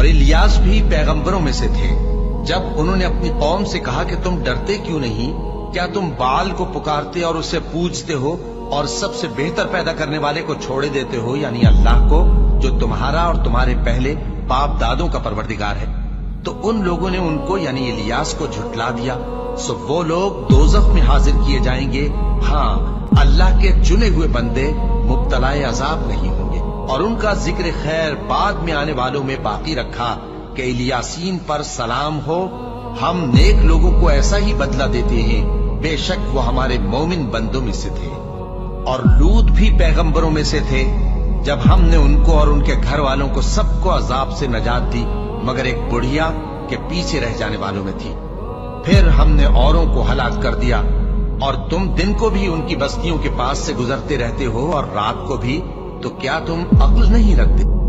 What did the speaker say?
اور الیاس بھی پیغمبروں میں سے تھے۔ جب انہوں نے اپنی قوم سے کہا کہ تم ڈرتے کیوں نہیں؟ کیا تم بال کو پکارتے اور اسے پوجتے ہو اور سب سے بہتر پیدا کرنے والے کو چھوڑے دیتے ہو، یعنی اللہ کو، جو تمہارا اور تمہارے پہلے باپ دادوں کا پروردگار ہے؟ تو ان لوگوں نے ان کو یعنی الیاس کو جھٹلا دیا، سو وہ لوگ دوزخ میں حاضر کیے جائیں گے۔ ہاں، اللہ کے چنے ہوئے بندے مبتلا عذاب نہیں ہوں گے۔ اور ان کا ذکر خیر بعد میں آنے والوں میں باقی رکھا کہ الیاسین پر سلام ہو، ہم نیک لوگوں کو ایسا ہی بدلہ دیتے ہیں، بے شک وہ ہمارے مومن بندوں میں سے تھے۔ اور لوط بھی پیغمبروں میں سے تھے، جب ہم نے ان کو اور ان کے گھر والوں کو سب کو عذاب سے نجات دی مگر ایک بڑھیا کے پیچھے رہ جانے والوں میں تھی۔ پھر ہم نے اوروں کو ہلاک کر دیا، اور تم دن کو بھی ان کی بستیوں کے پاس سے گزرتے رہتے ہو اور رات کو بھی، تو کیا تم عقل نہیں رکھتے؟